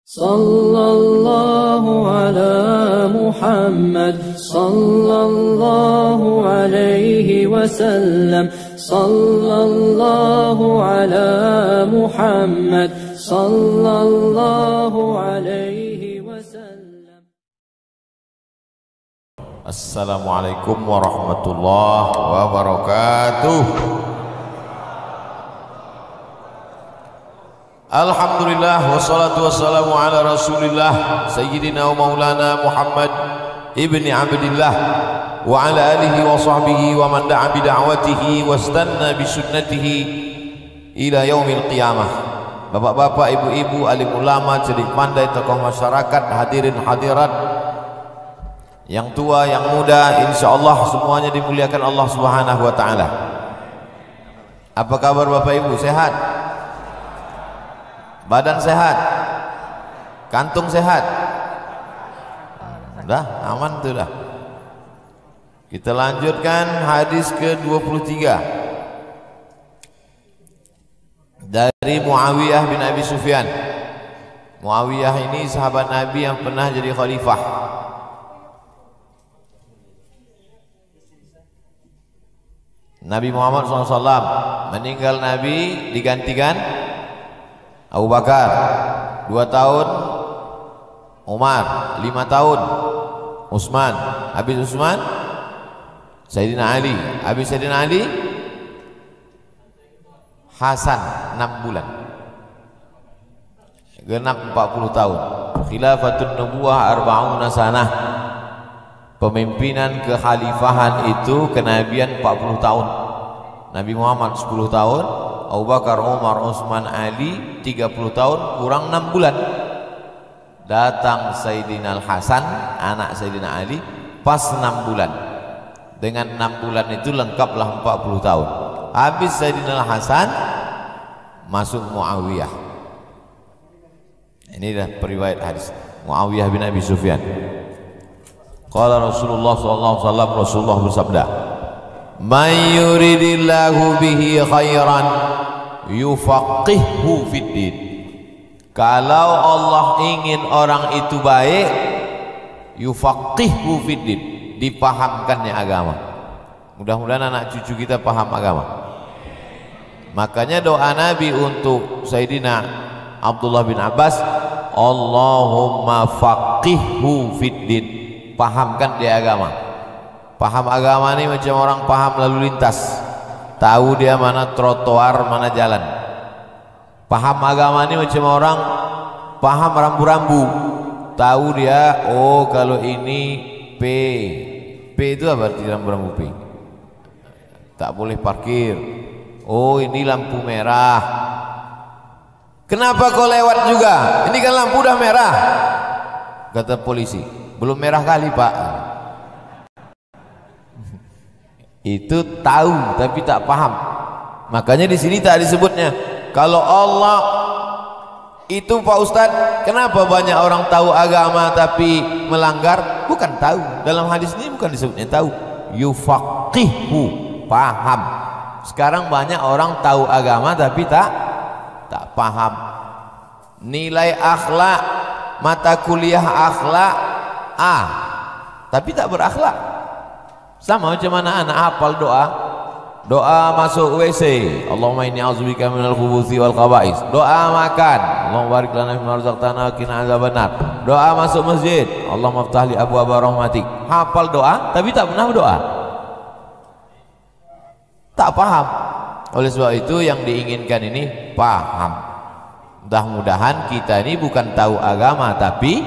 Sallallahu ala Muhammad sallallahu alaihi wasallam. Sallallahu ala Muhammad sallallahu alaihi wasallam. Assalamualaikum warahmatullahi wabarakatuh. Alhamdulillah wassalatu wassalamu ala rasulillah sayyidina wa maulana Muhammad ibni abdillah wa ala alihi wa sahbihi wa man da'a bida'watihi wastanna bisunnatihi ila yaumil qiyamah. Bapak-bapak, ibu-ibu, alim ulama, cerdik pandai, tokoh masyarakat, hadirin hadirat, yang tua, yang muda, insyaallah semuanya dimuliakan Allah Subhanahu wa taala. Apa kabar Bapak Ibu? Sehat? Badan sehat, kantung sehat, dah aman tuh dah. Kita lanjutkan hadis ke-23 dari Muawiyah bin Abi Sufyan. Muawiyah ini sahabat Nabi yang pernah jadi khalifah. Nabi Muhammad SAW meninggal, Nabi digantikan Abu Bakar 2 tahun, Umar 5 tahun, Utsman, habis Utsman Sayyidina Ali, habis Sayyidina Ali Hasan 6 bulan, genap 40 tahun. Khilafatun nubuwah 40 sanah, pemimpinan kekhalifahan itu kenabian 40 tahun. Nabi Muhammad 10 tahun, Abu Bakar, Umar, Utsman, Ali 30 tahun kurang 6 bulan. Datang Sayyidina Al-Hasan, anak Sayyidina Ali, pas 6 bulan. Dengan 6 bulan itu lengkaplah 40 tahun. Habis Sayyidina Al-Hasan masuk Muawiyah. Ini dah periwayat hadis Muawiyah bin Abi Sufyan. Qala Rasulullah sallallahu alaihi wasallam, Rasulullah bersabda, "Man yuridillahu bihi khairan yufaqihhu fiddin." Kalau Allah ingin orang itu baik, yufaqihhu fiddin, dipahamkannya agama. Mudah-mudahan anak cucu kita paham agama. Makanya doa Nabi untuk Sayyidina Abdullah bin Abbas, Allahumma faqihhu fiddin, pahamkan dia agama. Paham agama ini macam orang paham lalu lintas, tahu dia mana trotoar, mana jalan. Paham agama ini macam orang paham rambu-rambu, tahu dia, oh kalau ini P itu apa arti rambu-rambu P? Tak boleh parkir. Oh ini lampu merah. Kenapa kau lewat juga? Ini kan lampu udah merah. Kata polisi, belum merah kali Pak. Itu tahu tapi tak paham. Makanya di sini tak disebutnya. Kalau Allah itu Pak Ustadz, kenapa banyak orang tahu agama tapi melanggar? Bukan tahu. Dalam hadis ini bukan disebutnya tahu. Yufaqihu, paham. Sekarang banyak orang tahu agama tapi tak paham. Nilai akhlak, mata kuliah akhlak A, tapi tak berakhlak. Sama macam mana anak hafal doa masuk WC, Allahumma inni a'udzubika minal khubuthi wal khaba'is. Doa makan, Allahumma barik lana fima razaqtana wa qina adzabannar. Doa masuk masjid, Allahumma iftah li abwaaba rahmatik. Hafal doa tapi tak pernah berdoa, tak paham. Oleh sebab itu yang diinginkan ini paham. Mudah-mudahan kita ini bukan tahu agama tapi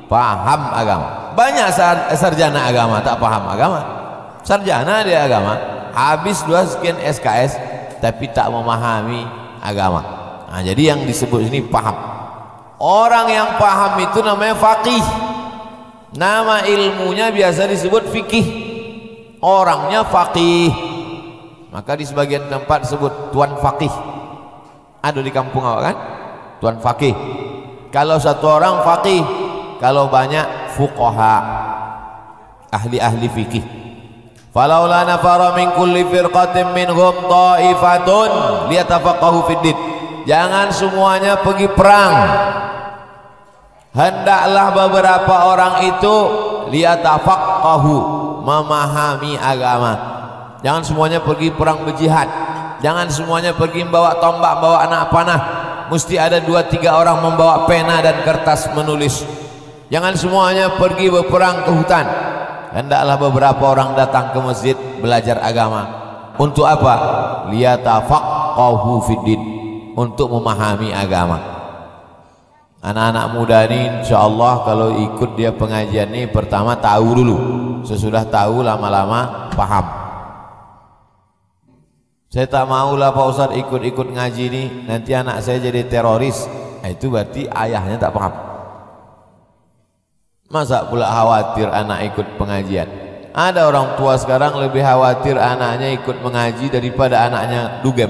paham agama. Banyak sarjana agama tak paham agama. Sarjana dia agama, habis 2 sekian SKS tapi tak memahami agama. Nah, jadi yang disebut ini paham. Orang yang paham itu namanya faqih. Nama ilmunya biasa disebut fikih. Orangnya faqih. Maka di sebagian tempat disebut tuan faqih. Ada di kampung awak kan? Tuan faqih. Kalau satu orang faqih, kalau banyak fuqaha, ahli-ahli fikih. Falaula nafara min kulli firqatin minhum ta'ifatun liyatafaqahu fiddin. Jangan semuanya pergi perang, hendaklah beberapa orang itu liyatafaqahu, memahami agama. Jangan semuanya pergi perang berjihad, jangan semuanya pergi membawa tombak, bawa anak panah. Mesti ada 2-3 orang membawa pena dan kertas menulis. Jangan semuanya pergi berperang ke hutan. Hendaklah beberapa orang datang ke masjid belajar agama. Untuk apa? Liyatafaqahu fiddin, untuk memahami agama. Anak-anak muda ini insyaallah kalau ikut dia pengajian ini, pertama tahu dulu, sesudah tahu lama-lama paham. Saya tak maulah Pak Ustadz ikut-ikut ngaji ini nanti anak saya jadi teroris. Nah, itu berarti ayahnya tak paham. Masa pula khawatir anak ikut pengajian? Ada orang tua sekarang lebih khawatir anaknya ikut mengaji daripada anaknya dugem.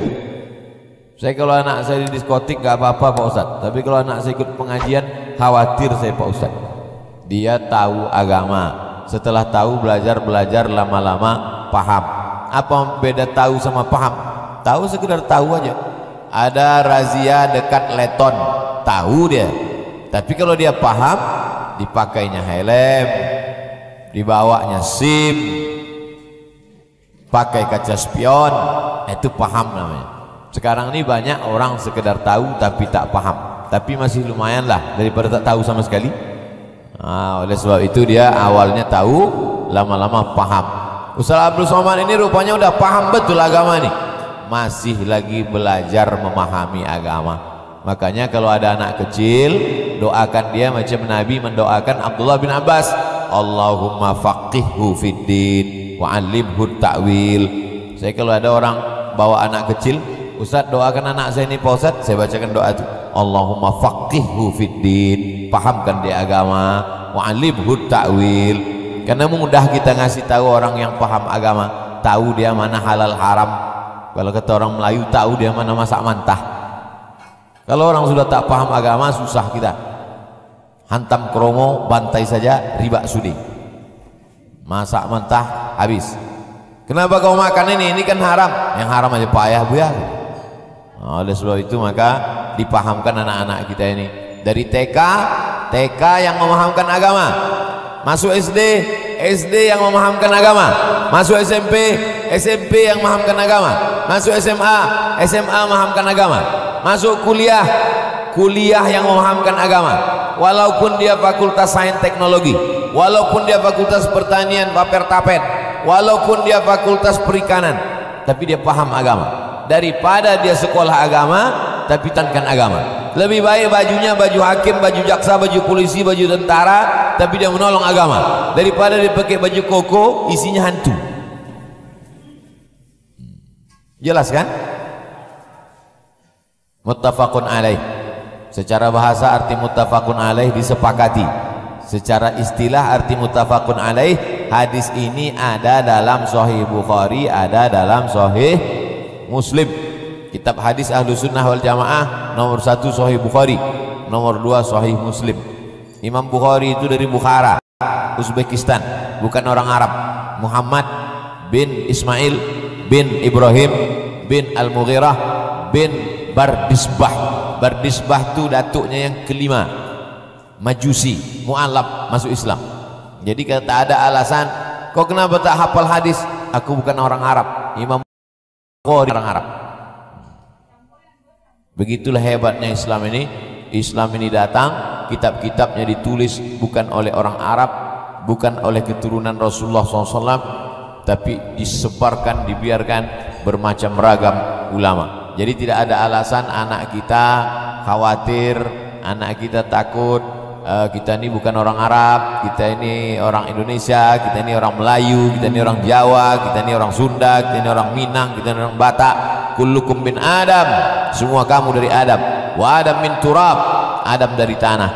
Saya kalau anak saya di diskotik gak apa-apa Pak Ustadz, tapi kalau anak saya ikut pengajian khawatir saya Pak Ustadz. Dia tahu agama, setelah tahu belajar lama-lama paham. Apa beda tahu sama paham? Tahu sekedar tahu aja. Ada razia dekat Leton, tahu dia. Tapi kalau dia paham, dipakainya helm, dibawanya SIM, pakai kaca spion, itu paham namanya. Sekarang ini banyak orang sekedar tahu tapi tak paham, tapi masih lumayan lah daripada tak tahu sama sekali. Oleh sebab itu dia awalnya tahu, lama-lama paham. Ustaz Abdul Somad ini rupanya udah paham betul agama ini, masih lagi belajar memahami agama. Makanya kalau ada anak kecil, doakan dia macam Nabi mendoakan Abdullah bin Abbas, Allahumma faqihhu fiddin wa 'allimhu ta'wil. Saya kalau ada orang bawa anak kecil, Ustaz doakan anak saya ini Pak Ustaz, saya bacakan doa itu, Allahumma faqihhu fiddin, pahamkan dia agama, wa 'allimhu ta'wil. Karena mudah kita ngasih tahu orang yang paham agama, tahu dia mana halal haram. Kalau kata orang Melayu, tahu dia mana masak mantah. Kalau orang sudah tak paham agama, susah kita. Hantam kromo, bantai saja, riba sudi. Masak mentah, habis. Kenapa kau makan ini? Ini kan haram. Yang haram aja payah buya. Oleh sebab itu maka dipahamkan anak-anak kita ini. Dari TK yang memahamkan agama. Masuk SD yang memahamkan agama. Masuk SMP yang memahamkan agama. Masuk SMA memahamkan agama. Masuk kuliah yang memahamkan agama. Walaupun dia fakultas sains teknologi, walaupun dia fakultas pertanian paper-tapet, walaupun dia fakultas perikanan, tapi dia paham agama. Daripada dia sekolah agama tapi tankan agama. Lebih baik bajunya baju hakim, baju jaksa, baju polisi, baju tentara, tapi dia menolong agama, daripada dia pakai baju koko isinya hantu. Jelas kan? Muttafaqun alaih. Secara bahasa arti muttafaqun alaih disepakati. Secara istilah arti muttafaqun alaih, hadis ini ada dalam Sahih Bukhari, ada dalam Sahih Muslim. Kitab hadis Ahlus Sunnah wal Jamaah nomor 1 Sahih Bukhari, nomor 2 Sahih Muslim. Imam Bukhari itu dari Bukhara, Uzbekistan, bukan orang Arab. Muhammad bin Ismail bin Ibrahim bin Al-Mughirah bin Bardisbah. Bardisbah itu datuknya yang kelima, Majusi, mu'alaf, masuk Islam. Jadi kata ada alasan, kau kenapa tak hafal hadis? Aku bukan orang Arab. Imam Bukhari orang Arab. Begitulah hebatnya Islam ini. Islam ini datang, kitab-kitabnya ditulis bukan oleh orang Arab, bukan oleh keturunan Rasulullah SAW, tapi disebarkan, dibiarkan bermacam ragam ulama. Jadi tidak ada alasan anak kita khawatir, anak kita takut, kita ini bukan orang Arab, kita ini orang Indonesia, kita ini orang Melayu, kita ini orang Jawa, kita ini orang Sunda, kita ini orang Minang, kita ini orang Batak. Kullukum bin Adam, semua kamu dari Adam. Wa Adam min turab, Adam dari tanah.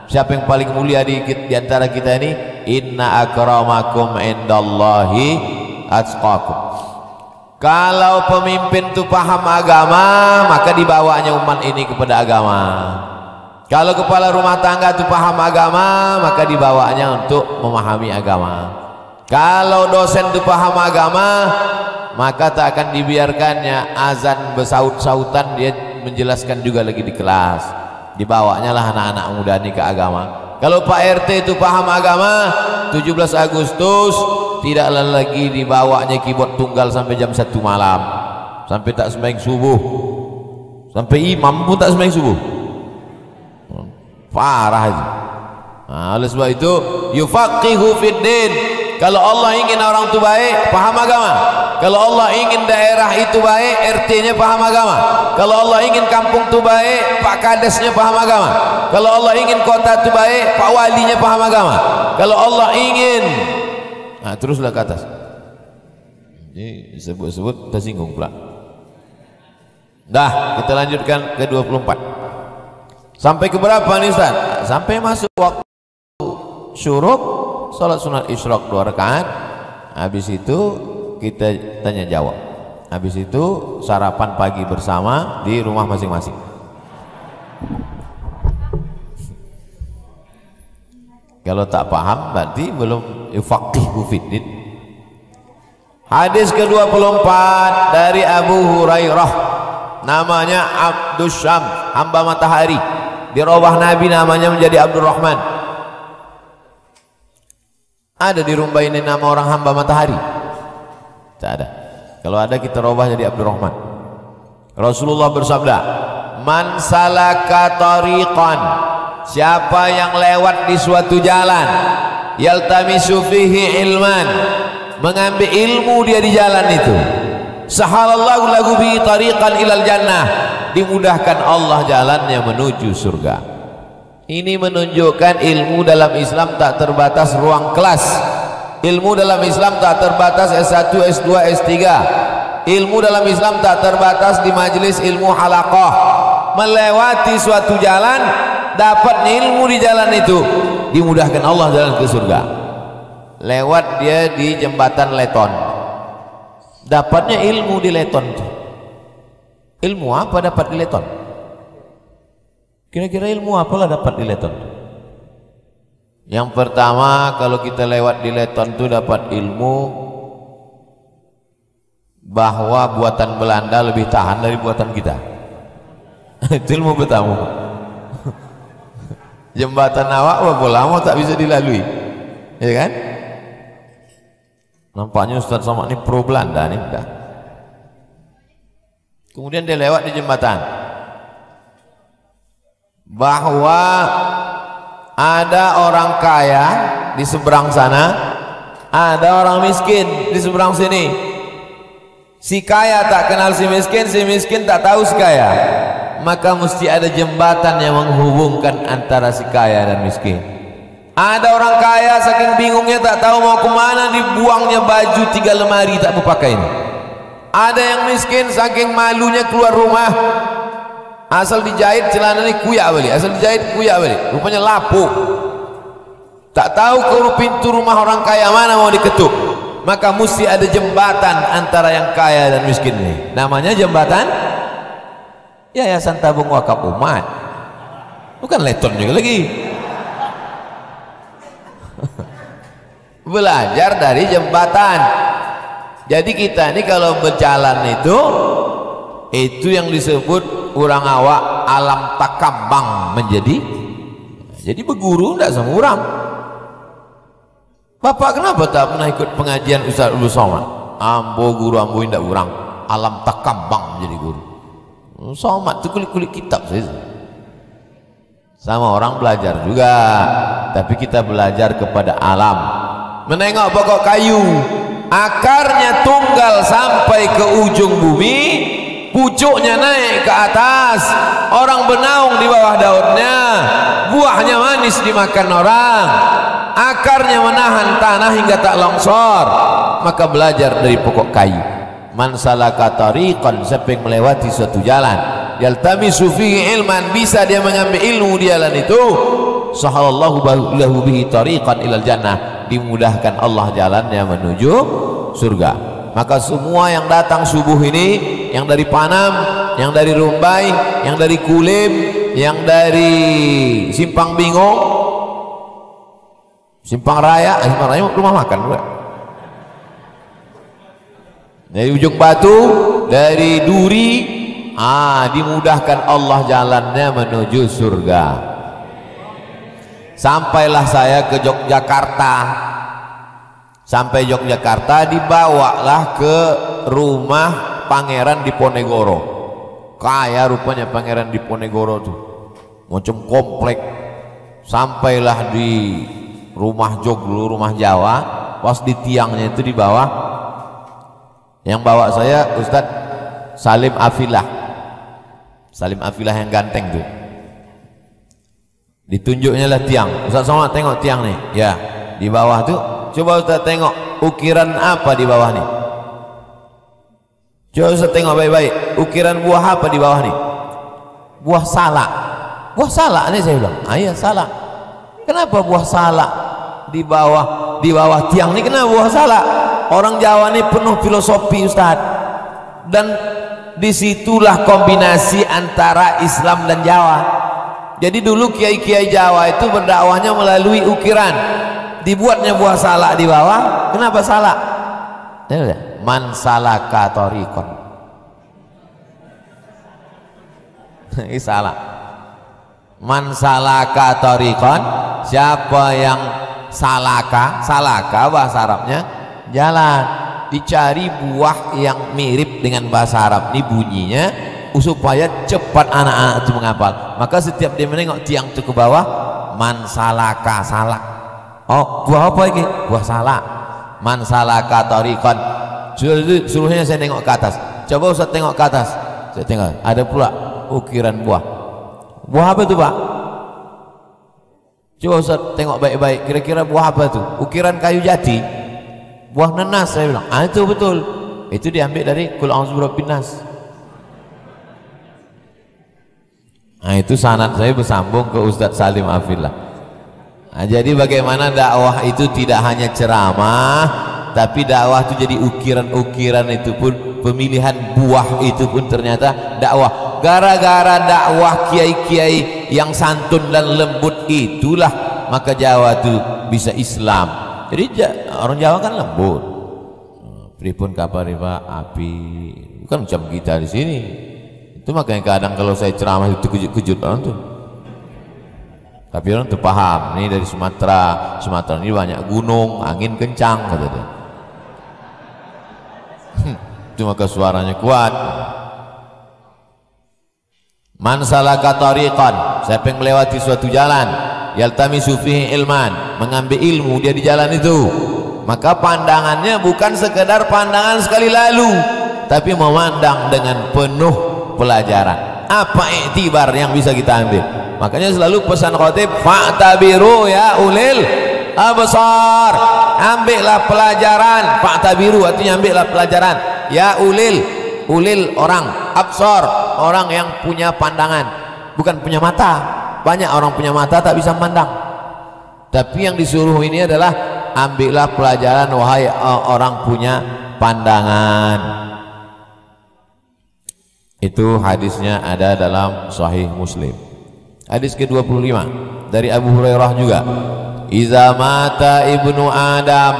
Siapa yang paling mulia di antara kita ini? Inna akramakum indallahi atqakum. Kalau pemimpin itu paham agama, maka dibawanya umat ini kepada agama. Kalau kepala rumah tangga itu paham agama, maka dibawanya untuk memahami agama. Kalau dosen itu paham agama, maka tak akan dibiarkannya azan bersaut-sautan, dia menjelaskan juga lagi di kelas. dibawanya lah anak-anak muda ini ke agama. Kalau Pak RT itu paham agama, 17 Agustus tidaklah lagi dibawanya keyboard tunggal sampai jam 1 malam, sampai tak sembahyang subuh, sampai imam pun tak sembahyang subuh. Parah itu. Nah, oleh sebab itu yufaqihu fid din. Kalau Allah ingin orang itu baik, paham agama. Kalau Allah ingin daerah itu baik, RT-nya paham agama. Kalau Allah ingin kampung itu baik, Pak Kadesnya paham agama. Kalau Allah ingin kota itu baik, Pak Walinya paham agama. Kalau Allah ingin, nah teruslah ke atas. Ini disebut-sebut tersinggung pula. Dah, kita lanjutkan ke 24. Sampai ke berapa nih Ustaz? Sampai masuk waktu syuruk, salat sunat isyraq 2 rakaat. Habis itu kita tanya jawab. Habis itu sarapan pagi bersama di rumah masing-masing. Kalau tak paham berarti belum yufaqihu fiddin. Hadis ke-24 dari Abu Hurairah, namanya Abdus Syam, hamba matahari. Dirubah Nabi namanya menjadi Abdurrahman. Ada di rumah ini nama orang hamba matahari? Tak ada. Kalau ada kita rubah jadi Abdurrahman. Rasulullah bersabda, man salaka tariqan, siapa yang lewat di suatu jalan, yaltamisu fihi ilman, mengambil ilmu dia di jalan itu, sahalallahu lahu bihi tariqan ilal jannah, dimudahkan Allah jalannya menuju surga. Ini menunjukkan ilmu dalam Islam tak terbatas ruang kelas. Ilmu dalam Islam tak terbatas S1, S2, S3. Ilmu dalam Islam tak terbatas di majelis ilmu halaqah. Melewati suatu jalan, dapat ilmu di jalan itu, dimudahkan Allah jalan ke surga. Lewat dia di jembatan Leton, dapatnya ilmu di Leton. Ilmu apa dapat di Leton? Kira-kira ilmu apalah dapat di Leton? Yang pertama, kalau kita lewat di Leton itu dapat ilmu bahwa buatan Belanda lebih tahan dari buatan kita. Itu ilmu pertama. Jembatan awak berapa lama tak bisa dilalui, ya kan? Nampaknya Ustaz Somad ini pro Belanda nih. Udah. Kemudian dia lewat di jembatan, bahwa ada orang kaya di seberang sana, ada orang miskin di seberang sini. Si kaya tak kenal si miskin tak tahu si kaya. Maka mesti ada jembatan yang menghubungkan antara si kaya dan miskin. Ada orang kaya saking bingungnya tak tahu mau kemana, dibuangnya baju 3 lemari tak berpakai. Ada yang miskin saking malunya keluar rumah, asal dijahit celana ini kuyak balik, asal dijahit kuyak balik, rupanya lapuk. Tak tahu ke pintu rumah orang kaya mana mau diketuk. Maka mesti ada jembatan antara yang kaya dan miskin ini. Namanya jembatan Yayasan Tabung Wakaf Umat. Bukan Leton juga lagi. Belajar dari jembatan. Jadi kita ini kalau berjalan itu yang disebut orang awak alam takabang menjadi. Jadi berguru tidak sama orang. Bapak kenapa tak pernah ikut pengajian Ustaz Ulu Somad? Ambo guru ambo indak orang. Alam takabang menjadi guru. Somad itu kulik-kulik kitab saja. Sama orang belajar juga, tapi kita belajar kepada alam. Menengok pokok kayu, akarnya tunggal sampai ke ujung bumi, pucuknya naik ke atas, orang bernaung di bawah daunnya, buahnya manis dimakan orang, akarnya menahan tanah hingga tak longsor. Maka belajar dari pokok kayu. Man salaka tariqan, siapa yang melewati suatu jalan, yaltamisu fihi ilman, bisa dia mengambil ilmu di jalan itu, sahalallahu lahu bihi tariqan ilal jannah, dimudahkan Allah jalannya menuju surga. Maka semua yang datang subuh ini, yang dari Panam, yang dari Rumbai, yang dari Kulim, yang dari Simpang Bingo, Simpang Raya rumah makan juga. Dari Ujung Batu, dari Duri, dimudahkan Allah jalannya menuju surga. Sampailah saya ke Yogyakarta. Sampai Yogyakarta, dibawalah ke rumah Pangeran Diponegoro. Kaya rupanya Pangeran Diponegoro tuh, macam komplek. Sampailah di rumah Joglo, rumah Jawa. Pas di tiangnya itu di bawah, yang bawa saya Ustadz Salim Afilah. Salim Afilah yang ganteng tuh. Ditunjuknya lah tiang. Ustadz Somad tengok tiang nih. Ya, di bawah tuh. Coba Ustadz tengok ukiran apa di bawah nih. Coba Ustadz tengok baik-baik. Ukiran buah apa di bawah nih? Buah salak. Buah salak nih saya bilang. Iya salak. Kenapa buah salak di bawah tiang ini? Kenapa buah salak? Orang Jawa ini penuh filosofi Ustadz. Dan disitulah kombinasi antara Islam dan Jawa. Jadi dulu kiai-kiai Jawa itu berdakwahnya melalui ukiran. Dibuatnya buah salak di bawah. Kenapa salak? Man salaka thariqan. Ini salak. Man salaka thariqan, siapa yang salaka bahasa Arabnya jalan. Dicari buah yang mirip dengan bahasa Arab ini bunyinya, supaya cepat anak-anak itu menghafal. Maka setiap dia menengok tiang itu ke bawah, man salaka, salak. Oh, buah apa ini? Buah salak. Man salaka thariqan. Suruhnya saya nengok ke atas. Coba Ustaz tengok ke atas. Saya tengok, ada pula ukiran buah. Buah apa itu Pak? Coba Ustaz tengok baik-baik. Kira-kira buah apa itu? Ukiran kayu jati. Buah nanas, saya bilang. Itu betul. Itu diambil dari Qul a'udzu birabbin nas. Itu sanad saya bersambung ke Ustaz Salim Afillah. Jadi bagaimana dakwah itu tidak hanya ceramah, tapi dakwah itu jadi ukiran-ukiran, itu pun pemilihan buah itu pun ternyata dakwah. Gara-gara dakwah kiai-kiai yang santun dan lembut itulah maka Jawa itu bisa Islam. Jadi orang Jawa kan lembut. Pripun kabar Pak? Api. Bukan macam kita di sini. Itu makanya kadang kalau saya ceramah itu kejut-kejut orang tuh. Tapi orang tuh paham, ini dari Sumatera ini banyak gunung, angin kencang, kata dia. Itu maka suaranya kuat. Man salaka tariqan, siapa yang melewati suatu jalan, yaltamisu fihi ilman, mengambil ilmu dia di jalan itu, maka pandangannya bukan sekedar pandangan sekali lalu, tapi memandang dengan penuh pelajaran. Apa iktibar yang bisa kita ambil? Makanya selalu pesan khatib, fa'tabiru ya ulil absar, ambillah pelajaran. Fa'tabiru artinya ambillah pelajaran. Ya ulil orang, absar orang yang punya pandangan, bukan punya mata. Banyak orang punya mata tak bisa memandang. Tapi yang disuruh ini adalah ambillah pelajaran wahai orang punya pandangan. Itu hadisnya ada dalam Sahih Muslim. Hadis ke-25 dari Abu Hurairah juga. Iza mata ibnu Adam.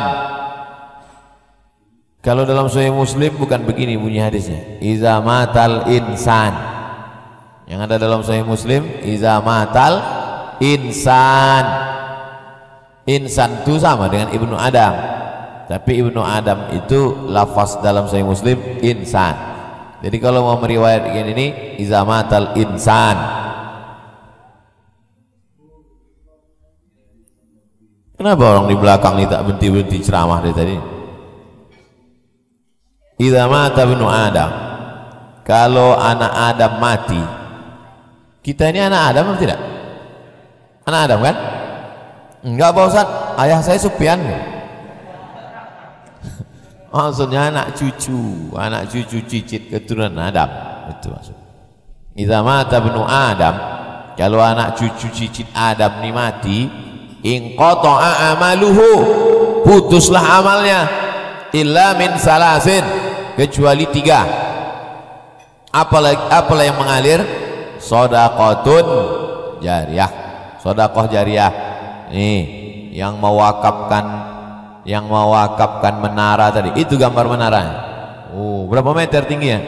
Kalau dalam Sahih Muslim bukan begini bunyi hadisnya. Iza matal insan. Yang ada dalam Sahih Muslim, iza matal insan. Insan itu sama dengan ibnu Adam. Tapi ibnu Adam itu lafaz dalam Sahih Muslim insan. Jadi kalau mau meriwayatkan ini, iza matal insan. Kenapa orang di belakang ini tak berhenti-berhenti ceramah dari tadi? Idza mata ibnu Adam, kalau anak Adam mati, kita ini anak Adam atau tidak? Anak Adam kan? Enggak Pak Ustaz, ayah saya Sufyan. Maksudnya anak cucu cicit keturunan Adam, itu maksud. Idza mata ibnu Adam, kalau anak cucu cicit Adam ini mati, inqata'a amaluhu, putuslah amalnya, illa min salasin, kecuali 3. Apalah yang mengalir? Shadaqatun jariyah. Sedekah jariyah nih yang mewakafkan menara tadi. Itu gambar menaranya. Oh, berapa meter tingginya?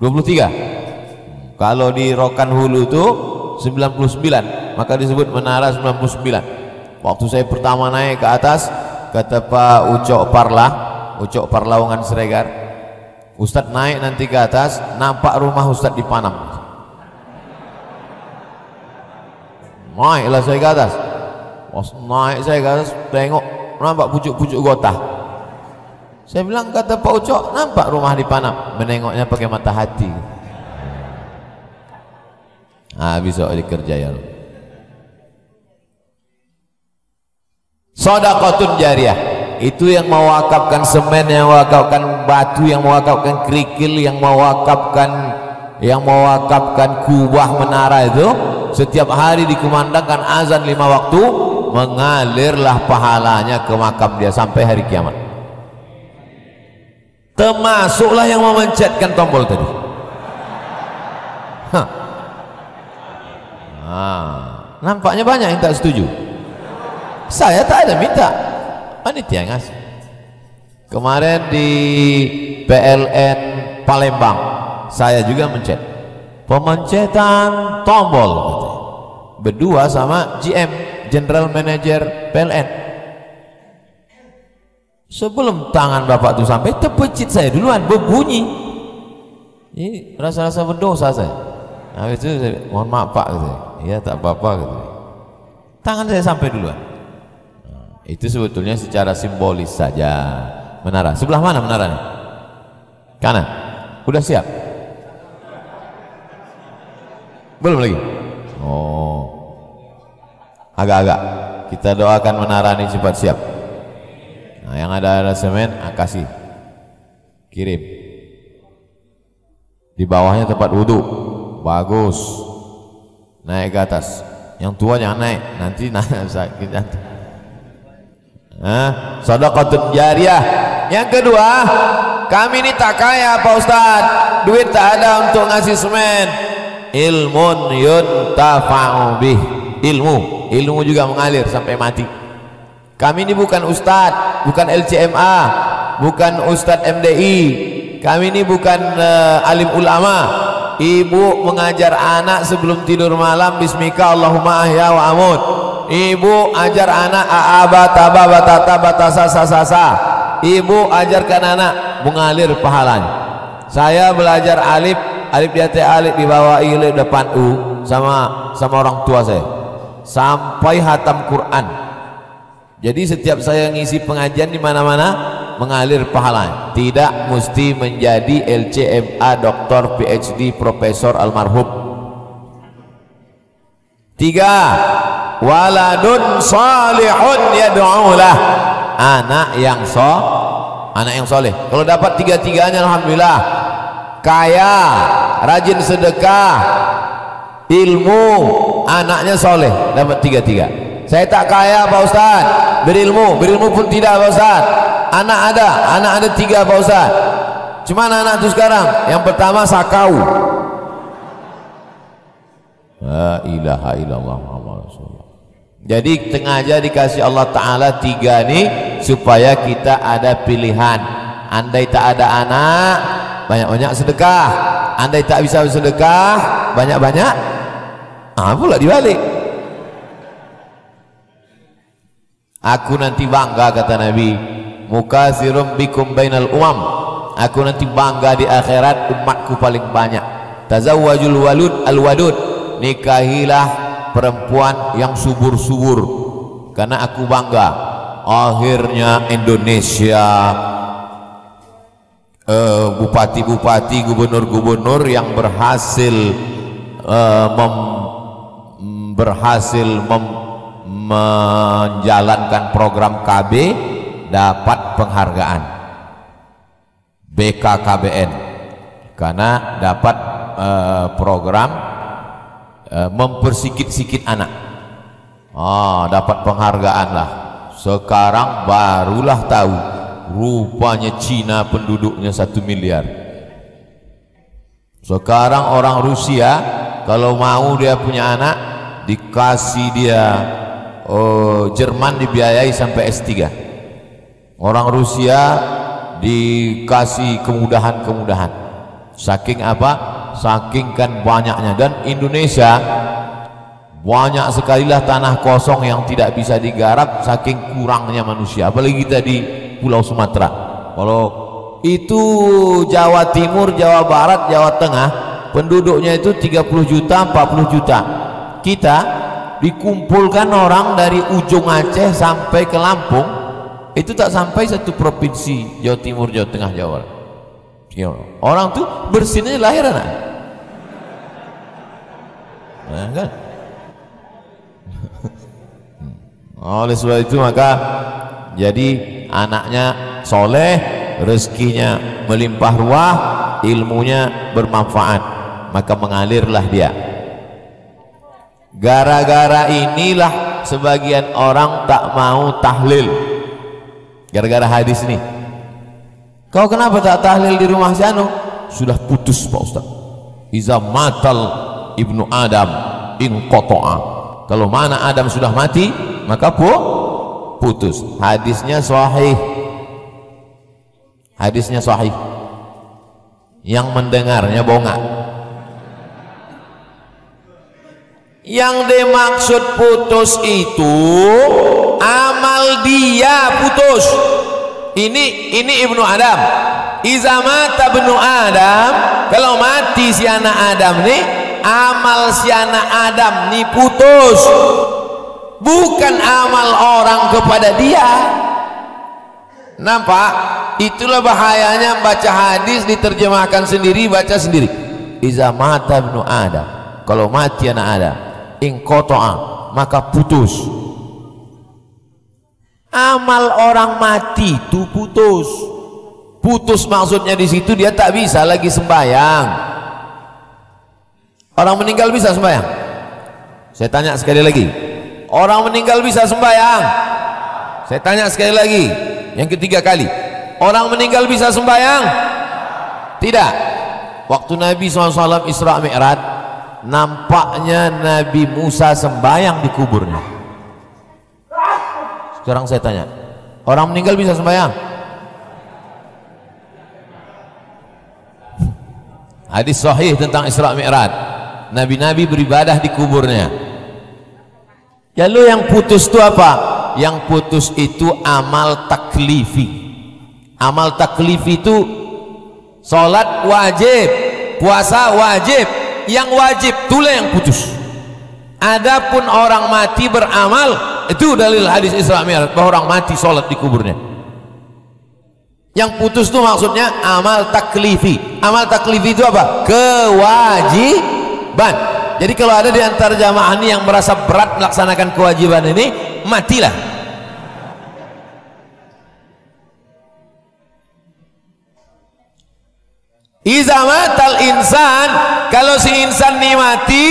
23. Kalau di Rokan Hulu itu 99, maka disebut menara 99. Waktu saya pertama naik ke atas, kata Pak Ucok Parlawangan Siregar, Ustadz naik nanti ke atas, nampak rumah Ustadz di Panam. Naiklah saya ke atas. Naik saya ke atas, tengok nampak pucuk-pucuk gotah. Saya bilang, kata Pak Ucok, nampak rumah di Panam. Menengoknya pakai mata hati. Besok dikerja ya. Shadaqatun jariyah, itu yang mewakafkan semen, yang mewakafkan batu, yang mewakafkan kerikil, yang mewakafkan kubah menara itu, setiap hari dikumandangkan azan 5 waktu, mengalirlah pahalanya ke makam dia sampai hari kiamat. Termasuklah yang memencetkan tombol tadi. Nampaknya banyak yang tak setuju. Saya tak ada minta, panitia ngasih. Kemarin di PLN Palembang saya juga mencet, pemencetan tombol katanya. Berdua sama GM, General Manager PLN. Sebelum tangan bapak itu sampai, terpecit saya duluan, berbunyi. Ini rasa-rasa berdosa saya. Nah itu saya, mohon maaf pak katanya. Ya tak apa-apa katanya. Tangan saya sampai duluan. Itu sebetulnya secara simbolis saja. Menara sebelah mana menaranya? Kanan. Udah siap? Belum lagi? Oh, agak-agak. Kita doakan menara ini cepat siap. Nah, yang ada semen, kasih, kirim. Di bawahnya tempat wudhu, bagus. Naik ke atas. Yang tua jangan naik, nanti sakit jantung. Shadaqatun jariyah. Yang kedua, kami ini tak kaya Pak Ustadz, duit tak ada untuk ngasih semen. Ilmun yuntafa'u bih, ilmu juga mengalir sampai mati. Kami ini bukan ustadz, bukan LCMA, bukan ustadz MDI, kami ini bukan alim ulama. Ibu mengajar anak sebelum tidur malam, bismika Allahumma ahya wa amut. Ibu ajar anak a'aba batata batasa sasa. Ibu ajarkan anak, mengalir pahalanya. Saya belajar alif di atas alif, di bawah alif depan u sama orang tua saya sampai hatam Quran. Jadi setiap saya ngisi pengajian di mana-mana mengalir pahalanya. Tidak mesti menjadi LCMA, doktor, PhD, profesor almarhum. 3. Waladun salihun yad'ulah, anak yang soleh. Kalau dapat tiga-tiganya alhamdulillah. Kaya, rajin sedekah, ilmu, anaknya soleh, dapat tiga-tiga. Saya tak kaya Pak Ustaz, berilmu pun tidak Pak Ustaz. Anak ada 3 Pak Ustaz. Cuman anak itu sekarang, yang pertama sakau. La ilaha illallah Muhammad Rasulullah. Jadi sengaja dikasih Allah Ta'ala 3 nih supaya kita ada pilihan. Andai tak ada anak, banyak-banyak sedekah. Andai tak bisa sedekah, banyak-banyak pula dibalik. Aku nanti bangga, kata Nabi, mukatsirum bikum bainal umam. Aku nanti bangga di akhirat, umatku paling banyak. Tazawwajul walud al-wadud, nikahilah perempuan yang subur-subur, karena aku bangga. Akhirnya Indonesia bupati-bupati, gubernur-gubernur yang berhasil menjalankan program KB dapat penghargaan BKKBN karena dapat program mempersikit-sikit anak. Dapat penghargaan lah. Sekarang barulah tahu rupanya Cina penduduknya 1 miliar. Sekarang orang Rusia kalau mau dia punya anak, dikasih dia Jerman dibiayai sampai S3. Orang Rusia dikasih kemudahan-kemudahan. Saking apa? Saking kan banyaknya. Dan Indonesia banyak sekali lah tanah kosong yang tidak bisa digarap saking kurangnya manusia. Apalagi kita di Pulau Sumatera. Kalau itu Jawa Timur, Jawa Barat, Jawa Tengah, penduduknya itu 30 juta, 40 juta. Kita dikumpulkan orang dari ujung Aceh sampai ke Lampung, itu tak sampai satu provinsi. Jawa Timur, Jawa Tengah, Jawa Barat. Orang tuh bersihnya lahir anak. Nah, kan? Oleh sebab itu maka jadi anaknya soleh, rezekinya melimpah ruah, ilmunya bermanfaat, maka mengalirlah dia. Gara-gara inilah sebagian orang tak mau tahlil, gara-gara hadis ini. Kau kenapa tak tahlil di rumah si anu? Sudah putus Pak Ustaz. Iza matal ibnu Adam in qata'a. Kalau mana Adam sudah mati, maka putus. Hadisnya sahih. Hadisnya sahih. Yang mendengarnya bongak. Yang dimaksud putus itu amal dia putus. Ini ibnu Adam. Iza mata ibnu Adam, kalau mati si anak Adam nih, amal si anak Adam nih putus, bukan amal orang kepada dia. Nampak? Itulah bahayanya baca hadis diterjemahkan sendiri, baca sendiri. Iza mata ibnu Adam, kalau mati anak Adam, in qata'a, maka putus. Amal orang mati itu putus. Putus maksudnya di situ dia tak bisa lagi sembahyang. Orang meninggal bisa sembahyang? Saya tanya sekali lagi. Orang meninggal bisa sembahyang? Saya tanya sekali lagi, yang ketiga kali. Orang meninggal bisa sembahyang? Tidak. Waktu Nabi SAW Isra Mi'raj, nampaknya Nabi Musa sembahyang di kuburnya. Sekarang saya tanya, orang meninggal bisa sembahyang? Hadis sahih tentang Isra Mi'raj, nabi-nabi beribadah di kuburnya. Ya lo yang putus itu apa? Yang putus itu amal taklifi. Amal taklifi itu sholat wajib, puasa wajib. Yang wajib itulah yang putus. Adapun orang mati beramal, itu dalil hadis Isra Mi'raj bahwa orang mati sholat di kuburnya. Yang putus itu maksudnya amal taklifi. Amal taklifi itu apa? Kewajiban. Jadi kalau ada di antara jamaah ini yang merasa berat melaksanakan kewajiban ini, matilah. Iza matal insan, kalau si insan ini mati,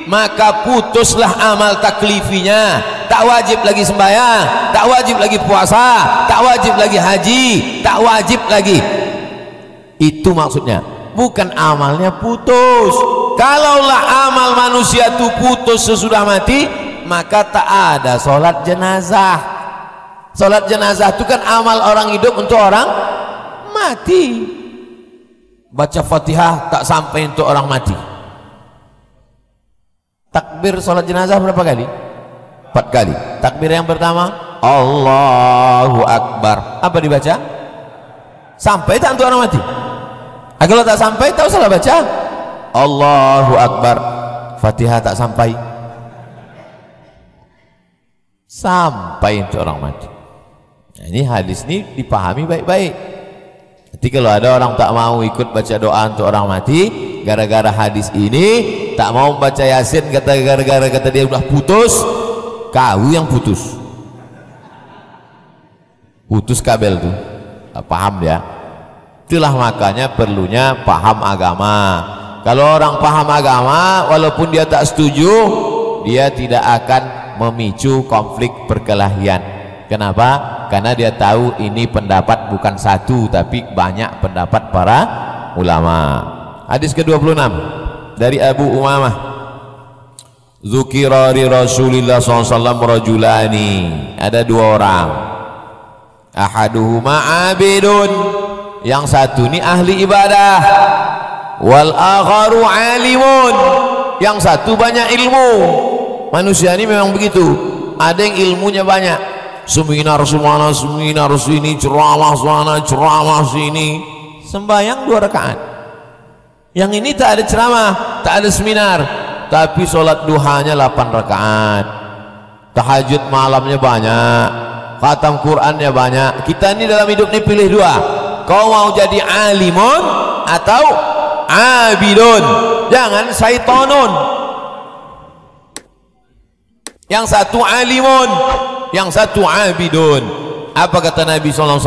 maka putuslah amal taklifinya. Tak wajib lagi sembahyang, tak wajib lagi puasa, tak wajib lagi haji, tak wajib lagi. Itu maksudnya, bukan amalnya putus. Kalaulah amal manusia itu putus sesudah mati, maka tak ada sholat jenazah. Sholat jenazah itu kan amal orang hidup untuk orang mati. Baca Fatihah tak sampai untuk orang mati. Takbir sholat jenazah berapa kali? 4 kali. Takbir yang pertama Allahu Akbar, apa dibaca? Sampai tak untuk orang mati? Kalau tak sampai tak usah baca Allahu Akbar. Fatihah tak sampai, sampai untuk orang mati. Nah, ini hadis ini dipahami baik-baik. Jadi kalau ada orang tak mau ikut baca doa untuk orang mati gara-gara hadis ini, tak mau baca Yasin, kata gara-gara kata dia udah putus, kau yang putus. Putus kabel tuh. Paham dia? Itulah makanya perlunya paham agama. Kalau orang paham agama, walaupun dia tak setuju, dia tidak akan memicu konflik perkelahian. Kenapa? Karena dia tahu ini pendapat bukan satu, tapi banyak pendapat para ulama. Hadis ke-26 dari Abu Umamah. Zukira li Rasulillah SAW rajulani. Ada 2 orang. Ahaduhuma abidun. Yang satu ini ahli ibadah. wal akharu alimun. Yang satu banyak ilmu. Manusia ini memang begitu, ada yang ilmunya banyak, seminar semana, seminar sini, ceramah sana, ceramah sini, sembahyang 2 rakaat. Yang ini tak ada ceramah, tak ada seminar, tapi sholat duhanya 8 rakaat, tahajud malamnya banyak, khatam Qurannya banyak. Kita ini dalam hidup ini pilih 2, kau mau jadi alimun atau abidun, jangan syaitonun. Yang satu alimun, yang satu abidun. Apa kata Nabi SAW?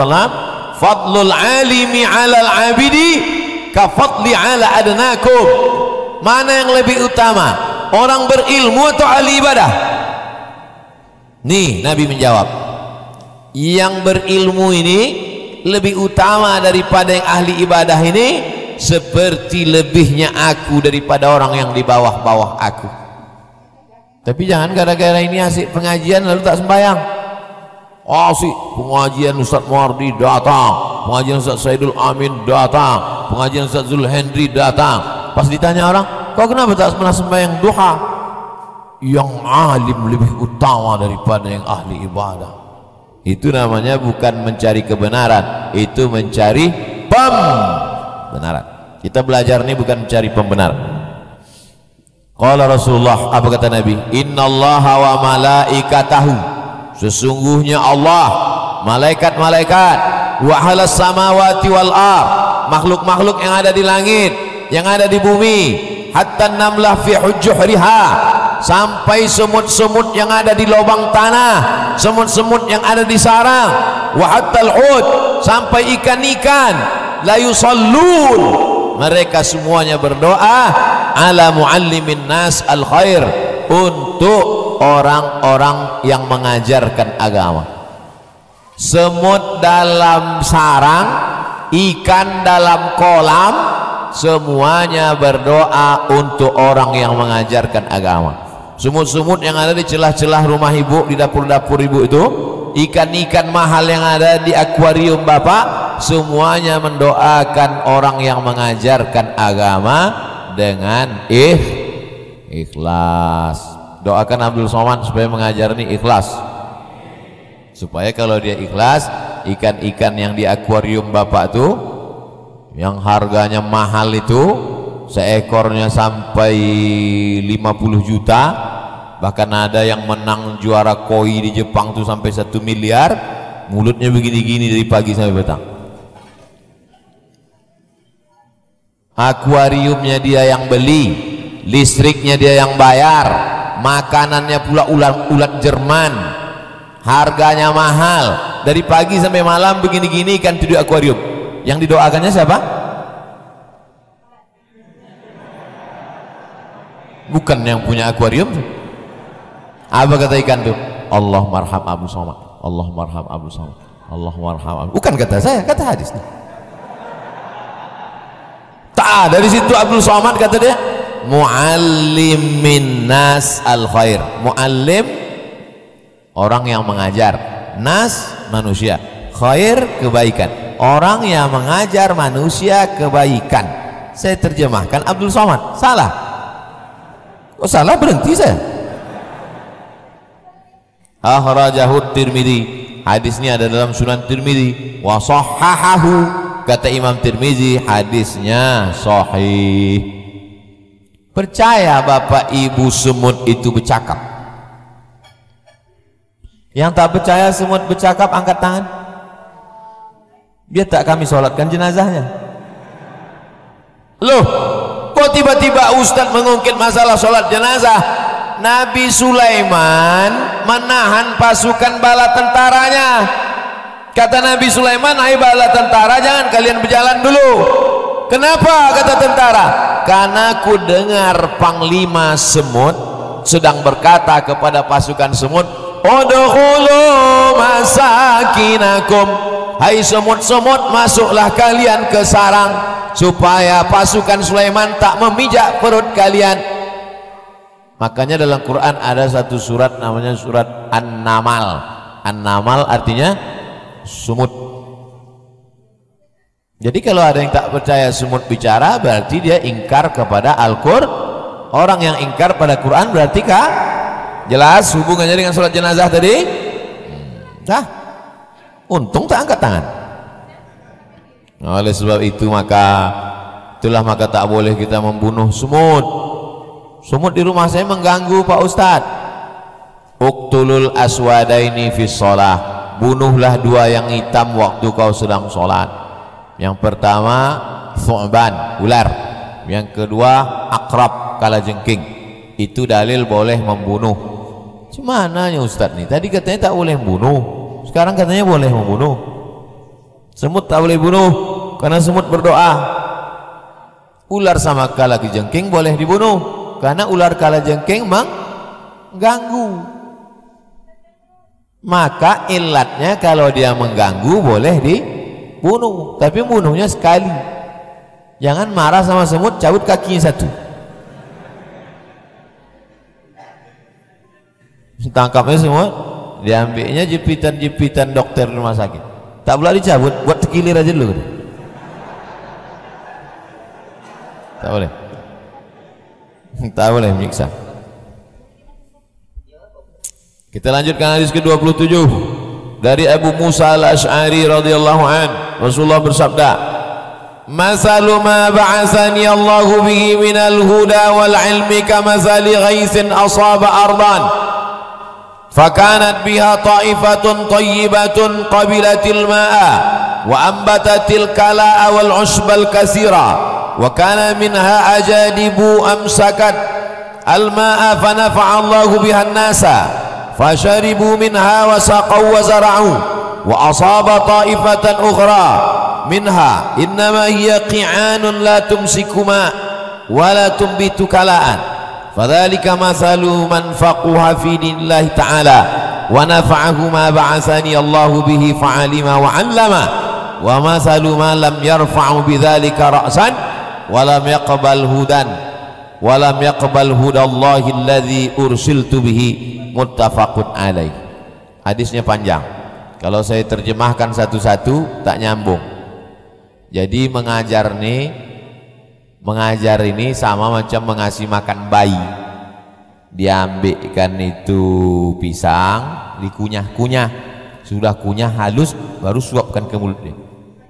Fadlul alimi alal abidi ka fadli ala adnakum. Mana yang lebih utama, orang berilmu atau ahli ibadah? Nih Nabi menjawab, yang berilmu ini lebih utama daripada yang ahli ibadah ini, seperti lebihnya aku daripada orang yang di bawah-bawah aku. Tapi jangan gara-gara ini asik pengajian lalu tak sembahyang. Asik pengajian Ustaz Muardi datang, pengajian Ustaz Saidul Amin datang, pengajian Ustaz Zulhendri datang. Pas ditanya orang, kau kenapa tak pernah sembahyang duha? Yang alim lebih utama daripada yang ahli ibadah. Itu namanya bukan mencari kebenaran, itu mencari pembenaran. Kita belajar ini bukan mencari pembenaran. Qala Rasulullah, apa kata Nabi? Innallaha wa malaikatahu, sesungguhnya Allah, malaikat-malaikat, wa halas samawati wal ard, makhluk-makhluk yang ada di langit, yang ada di bumi, hatta namlah fi hujjuhriha, sampai semut-semut yang ada di lubang tanah, semut-semut yang ada di sarang, wa hatta al-hud, sampai ikan-ikan, la yusallun, mereka semuanya berdoa ala muallimin nas al khair, untuk orang-orang yang mengajarkan agama. Semut dalam sarang, ikan dalam kolam, semuanya berdoa untuk orang yang mengajarkan agama. Semut-semut yang ada di celah-celah rumah ibu, di dapur-dapur ibu itu, ikan-ikan mahal yang ada di akuarium bapak, semuanya mendoakan orang yang mengajarkan agama dengan ikhlas. Doakan Abdul Somad supaya mengajar ini ikhlas, supaya kalau dia ikhlas, ikan-ikan yang di akuarium bapak tuh yang harganya mahal itu, seekornya sampai 50 juta, bahkan ada yang menang juara koi di Jepang tuh sampai 1 miliar, mulutnya begini-gini dari pagi sampai petang. Akuariumnya dia yang beli, listriknya dia yang bayar, makanannya pula ulat Jerman, harganya mahal, dari pagi sampai malam begini-gini ikan di akuarium. Yang didoakannya siapa? Bukan yang punya akuarium. Apa kata ikan tuh? Allah marham Abu Somad, Allah marham Abu Somad, Allah marham Abu. Bukan kata saya, kata hadis nih. Dari situ Abdul Somad kata dia, muallimin nas al khair. Muallim, orang yang mengajar, nas manusia, khair kebaikan, orang yang mengajar manusia kebaikan. Saya terjemahkan Abdul Somad, salah? Oh salah, berhenti saya. Akhrajahu Tirmidzi, hadis ini ada dalam Sunan Tirmidzi, wa sahhahahu, kata Imam Tirmidzi hadisnya sahih. Percaya bapak ibu semut itu bercakap? Yang tak percaya semut bercakap angkat tangan. Biar tak kami sholatkan jenazahnya. Loh, kok tiba-tiba Ustadz mengungkit masalah sholat jenazah? Nabi Sulaiman menahan pasukan bala tentaranya. Kata Nabi Sulaiman, hai bala tentara, jangan kalian berjalan dulu. Kenapa? Kata tentara, karena ku dengar panglima semut sedang berkata kepada pasukan semut, udkhulu masakinakum, hai semut-semut, masuklah kalian ke sarang, supaya pasukan Sulaiman tak memijak perut kalian. Makanya dalam Quran ada satu surat namanya surat An-Namal. An-Namal artinya sumut. Jadi kalau ada yang tak percaya semut bicara, berarti dia ingkar kepada Al-Qur'an. Orang yang ingkar pada Quran berarti kah? Jelas hubungannya dengan sholat jenazah tadi? Dah. Untung tak angkat tangan. Oleh sebab itu maka tak boleh kita membunuh semut. Semut di rumah saya mengganggu Pak Ustadz. Uqtulul aswadaini fis shalah. Bunuhlah dua yang hitam waktu kau sedang sholat. Yang pertama thu'ban, ular. Yang kedua akrab, kalajengking. Itu dalil boleh membunuh. Cumananya Ustadz nih, tadi katanya tak boleh membunuh, sekarang katanya boleh membunuh. Semut tak boleh bunuh karena semut berdoa. Ular sama kalajengking boleh dibunuh karena ular kalajengking mengganggu. Maka ilatnya kalau dia mengganggu boleh dibunuh, tapi bunuhnya sekali. Jangan marah sama semut, cabut kakinya satu. Tangkapnya semua, diambilnya jepitan-jepitan dokter rumah sakit. Tak boleh dicabut, buat tekilir aja dulu. Tak boleh. Tak boleh menyiksa. Kita lanjutkan hadis ke-27 dari Abu Musa al-Ash'ari radhiyallahu an. Rasulullah bersabda, "Masalu ma ba'athani Allahu bihi minal huda wal ilmi kamathali ghaisin asaba ardan فكانت بها طائفة طيبة قبلت الماء وأنبتت الكلاء والعشب الكثيرة وكان منها أجادب أمسكت الماء فنفع الله بها الناس فشربوا منها وسقوا وزرعوا وأصاب طائفة أخرى منها إنما هي قيعان لا تمسك ماء ولا تنبت كلاء فذلك مثل من فقه في دين الله تعالى ونفعه ما بعثني الله به فعلم وعلم ومثل ما لم يرفع بذلك رأسا ولم يقبل هدى الله الذي أرسلت به متفق عليه. Hadisnya panjang, kalau saya terjemahkan satu-satu tak nyambung. Jadi mengajar ini sama macam mengasih makan bayi. Diambilkan itu pisang, dikunyah-kunyah, sudah kunyah halus baru suapkan ke mulut dia.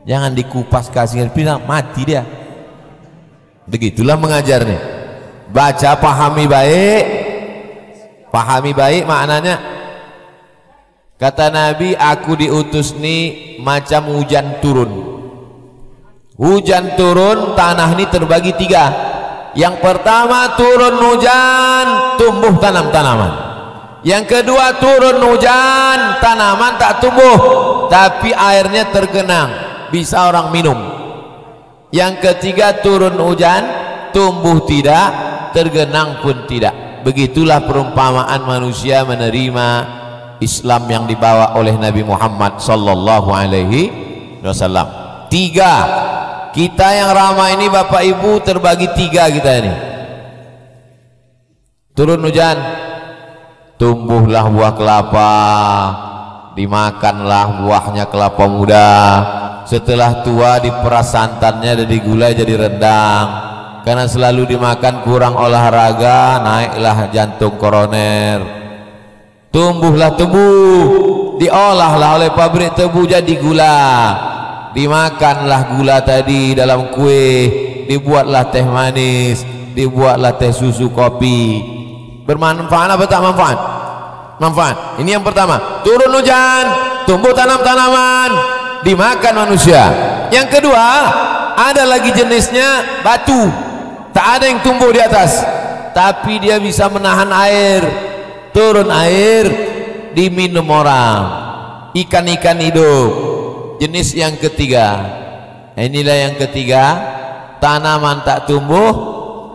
Jangan dikupas kasih pisang, mati dia. Begitulah mengajarnya. Baca, pahami baik maknanya. Kata Nabi, aku diutus nih macam hujan turun. Hujan turun, tanah ini terbagi tiga. Yang pertama turun hujan, tumbuh tanam-tanaman. Yang kedua turun hujan, tanaman tak tumbuh, tapi airnya tergenang, bisa orang minum. Yang ketiga turun hujan, tumbuh tidak, tergenang pun tidak. Begitulah perumpamaan manusia menerima Islam yang dibawa oleh Nabi Muhammad sallallahu alaihi wasallam. Tiga. Kita yang ramai ini Bapak Ibu terbagi tiga kita ini. Turun hujan, tumbuhlah buah kelapa, dimakanlah buahnya kelapa muda. Setelah tua diperas santannya dari gula jadi rendang. Karena selalu dimakan kurang olahraga, naiklah jantung koroner. Tumbuhlah tebu, diolahlah oleh pabrik tebu jadi gula. Dimakanlah gula tadi dalam kue, dibuatlah teh manis, dibuatlah teh susu, kopi. Bermanfaat apa tak manfaat? Manfaat. Ini yang pertama, turun hujan, tumbuh tanam-tanaman, dimakan manusia. Yang kedua, ada lagi jenisnya batu, tak ada yang tumbuh di atas, tapi dia bisa menahan air. Turun air, diminum orang, ikan-ikan hidup. Jenis yang ketiga, inilah yang ketiga, tanaman tak tumbuh,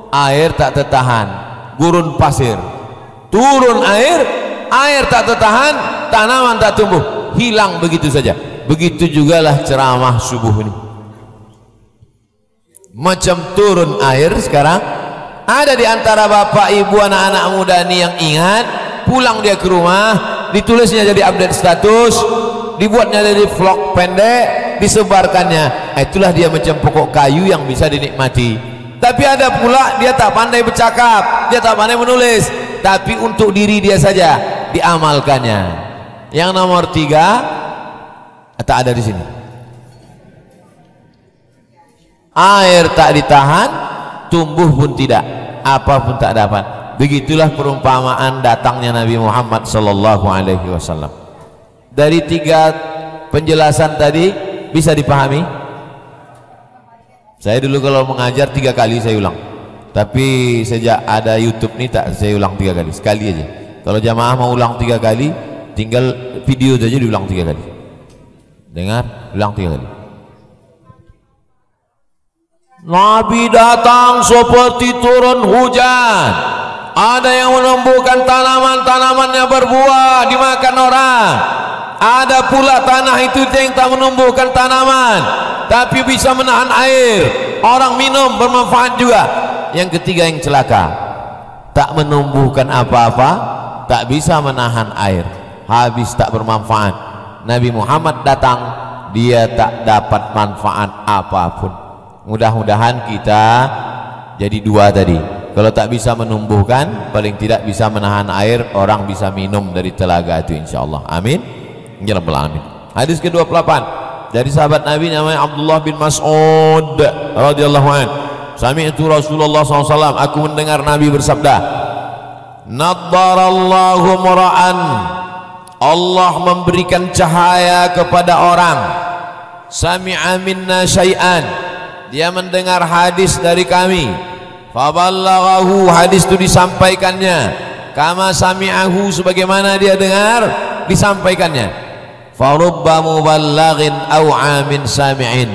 air tak tertahan, gurun pasir. Turun air, air tak tertahan, tanaman tak tumbuh, hilang begitu saja. Begitu jugalah ceramah subuh ini. Macam turun air sekarang. Ada di antara bapak ibu anak-anak muda ini yang ingat, pulang dia ke rumah, ditulisnya jadi update status, dibuatnya dari vlog pendek, disebarkannya. Itulah dia macam pokok kayu yang bisa dinikmati. Tapi ada pula dia tak pandai bercakap, dia tak pandai menulis, tapi untuk diri dia saja diamalkannya. Yang nomor 3 tak ada di sini. Air tak ditahan, tumbuh pun tidak, apa pun tak dapat. Begitulah perumpamaan datangnya Nabi Muhammad sallallahu alaihi wasallam. Dari 3 penjelasan tadi bisa dipahami? Saya dulu kalau mengajar 3 kali saya ulang. Tapi sejak ada YouTube nih tak saya ulang 3 kali, sekali aja. Kalau jamaah mau ulang 3 kali, tinggal video saja diulang 3 kali. Dengar, ulang 3 kali. Nabi datang seperti turun hujan. Ada yang menumbuhkan tanaman-tanamannya berbuah dimakan orang. Ada pula tanah itu yang tak menumbuhkan tanaman tapi bisa menahan air, orang minum bermanfaat juga. Yang ketiga yang celaka, tak menumbuhkan apa-apa, tak bisa menahan air, habis tak bermanfaat. Nabi Muhammad datang, dia tak dapat manfaat apapun. Mudah-mudahan kita jadi 2 tadi. Kalau tak bisa menumbuhkan, paling tidak bisa menahan air, orang bisa minum dari telaga itu insyaallah. Amin ya rabbal alamin. Hadis ke-28 dari sahabat Nabi namanya Abdullah bin Mas'ud radhiyallahu anhu. Sami'tu Rasulullah SAW, aku mendengar Nabi bersabda, naddarallahu mura'an, Allah memberikan cahaya kepada orang, sami'a minna syai'an, dia mendengar hadis dari kami, faballaghahu, hadis itu disampaikannya, kama sami'ahu, sebagaimana dia dengar disampaikannya. Farubba muballaghin aw'a min sami'in,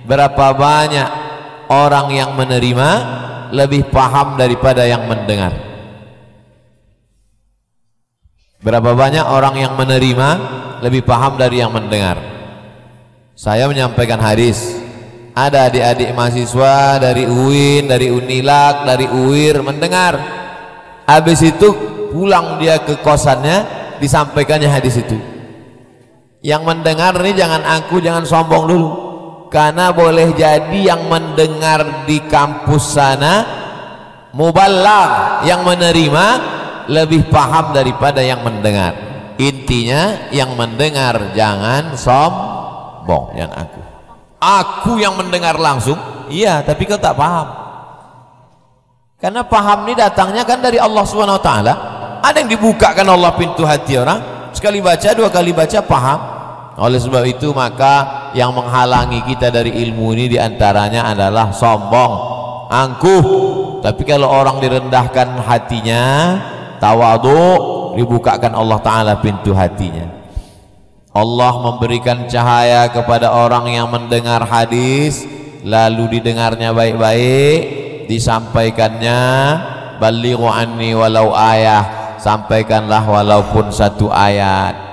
berapa banyak orang yang menerima lebih paham daripada yang mendengar. Berapa banyak orang yang menerima lebih paham dari yang mendengar. Saya menyampaikan hadis, ada adik-adik mahasiswa dari UIN, dari Unilak, dari UIR mendengar, habis itu pulang dia ke kosannya, disampaikannya hadis itu. Yang mendengar ini jangan angku, jangan sombong dulu, karena boleh jadi yang mendengar di kampus sana mubalagh, yang menerima lebih paham daripada yang mendengar. Intinya yang mendengar jangan sombong, jangan aku yang mendengar langsung, iya, tapi kau tak paham. Karena paham ini datangnya kan dari Allah Subhanahu wa taala. Ada yang dibukakan Allah pintu hati orang, sekali baca, 2 kali baca paham. Oleh sebab itu maka yang menghalangi kita dari ilmu ini diantaranya adalah sombong, angkuh. Tapi kalau orang direndahkan hatinya, tawadhu, dibukakan Allah Ta'ala pintu hatinya. Allah memberikan cahaya kepada orang yang mendengar hadis, lalu didengarnya baik-baik, disampaikannya, balighu anni walau ayah, sampaikanlah walaupun 1 ayat.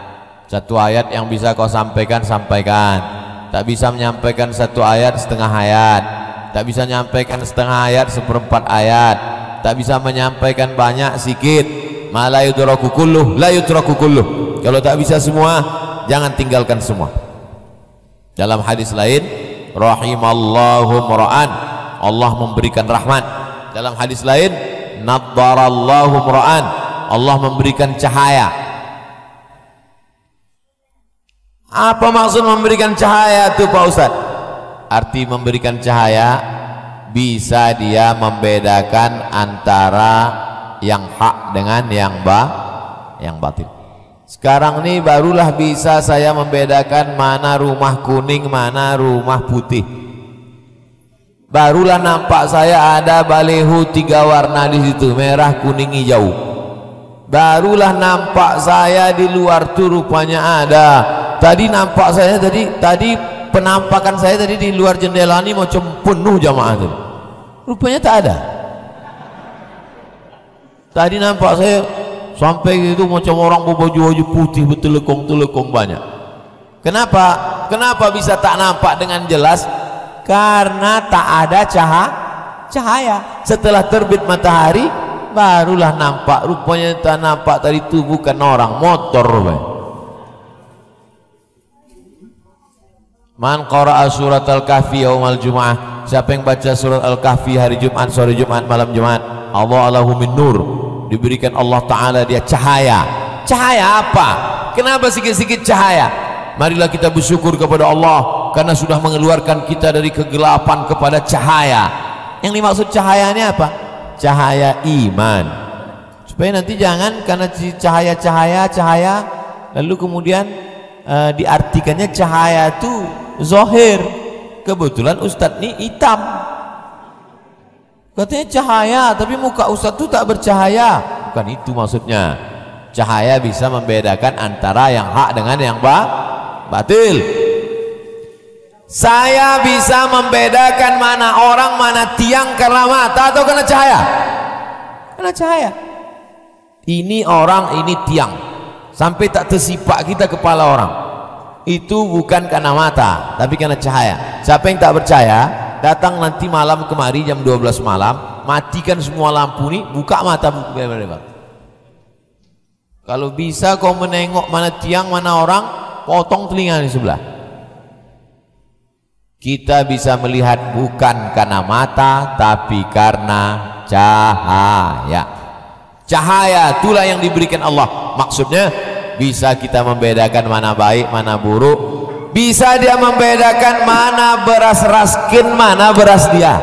1 ayat yang bisa kau sampaikan, sampaikan. Tak bisa menyampaikan 1 ayat, setengah ayat. Tak bisa menyampaikan setengah ayat, 1/4 ayat. Tak bisa menyampaikan banyak, sikit. Ma la yudraku kulluh, la yudraku kulluh. Kalau tak bisa semua, jangan tinggalkan semua. Dalam hadis lain, rahimallahu mura'an, Allah memberikan rahmat. Dalam hadis lain, naddarallahu mura'an, Allah memberikan cahaya. Apa maksud memberikan cahaya itu Pak Ustaz? Arti memberikan cahaya, bisa dia membedakan antara yang hak dengan yang batil. Sekarang ini barulah bisa saya membedakan mana rumah kuning, mana rumah putih. Barulah nampak saya ada baleho 3 warna di situ, merah, kuning, hijau. Barulah nampak saya di luar tuh rupanya ada. Tadi nampak saya tadi penampakan saya tadi di luar jendela ini macam penuh jamaah tadi. Rupanya tak ada. Tadi nampak saya sampai itu macam orang berbaju putih, bertelekong-telekong banyak. Kenapa bisa tak nampak dengan jelas? Karena tak ada cahaya. Setelah terbit matahari barulah nampak. Rupanya tak nampak tadi itu bukan orang, motor. Man qara'a surat al-kahfi yaumal jum'ah, siapa yang baca surat al-kahfi hari Jumat, sore Jumat, malam Jumat, Allah Allahu min nur, diberikan Allah Ta'ala dia cahaya. Cahaya apa? Kenapa sikit-sikit cahaya? Marilah kita bersyukur kepada Allah karena sudah mengeluarkan kita dari kegelapan kepada cahaya. Yang dimaksud cahayanya apa? Cahaya iman. Supaya nanti jangan karena cahaya lalu kemudian diartikannya cahaya itu zahir. Kebetulan Ustadz ini hitam, katanya cahaya, tapi muka Ustadz itu tak bercahaya. Bukan itu maksudnya. Cahaya bisa membedakan antara yang hak dengan yang batil. Saya bisa membedakan mana orang, mana tiang karena mata atau karena cahaya. Karena cahaya. Ini orang, ini tiang, sampai tak tersipak kita kepala orang. Itu bukan karena mata, tapi karena cahaya. Siapa yang tak percaya, datang nanti malam kemari jam 12 malam, matikan semua lampu nih, buka mata. Kalau bisa kau menengok mana tiang, mana orang, potong telinga di sebelah. Kita bisa melihat bukan karena mata, tapi karena cahaya. Cahaya itulah yang diberikan Allah. Maksudnya bisa kita membedakan mana baik, mana buruk. Bisa dia membedakan mana beras Raskin, mana beras dia.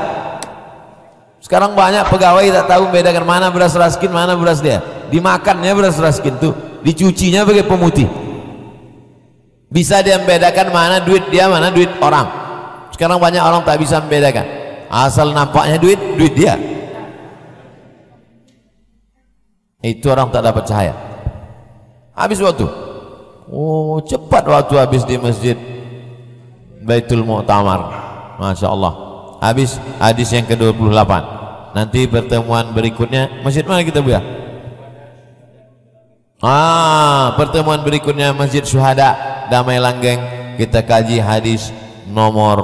Sekarang banyak pegawai tak tahu membedakan mana beras Raskin, mana beras dia. Dimakannya beras Raskin tuh, dicucinya pakai pemutih. Bisa dia membedakan mana duit dia, mana duit orang. Sekarang banyak orang tak bisa membedakan. Asal nampaknya duit dia. Itu orang tak dapat cahaya. Habis waktu. Oh, cepat waktu habis di masjid Baitul Mu'tamar. Masya Allah. Habis hadis yang ke-28. Nanti pertemuan berikutnya masjid mana kita buat? Pertemuan berikutnya Masjid Syuhada Damai Langgeng, kita kaji hadis nomor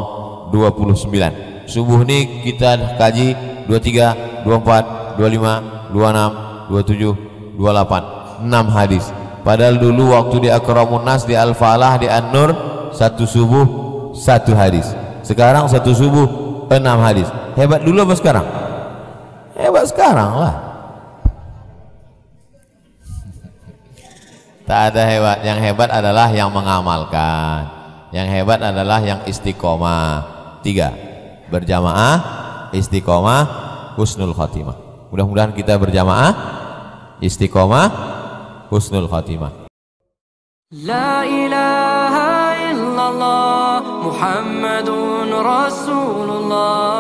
29. Subuh ini kita kaji 23, 24, 25, 26, 27, 28, 6 hadis. Padahal dulu waktu di Akramun Nas, di Al-Falah, di An-Nur, satu subuh 1 hadis. Sekarang satu subuh 6 hadis. Hebat dulu apa sekarang? Hebat sekarang lah. Tak ada hebat. Yang hebat adalah yang mengamalkan. Yang hebat adalah yang istiqomah. 3. Berjamaah, istiqomah, husnul khatimah. Mudah-mudahan kita berjamaah, istiqomah, husnul khatimah. La ilaha illallah Muhammadun Rasulullah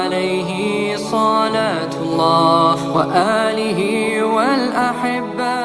alaihi salatullah wa alihi wal ahibba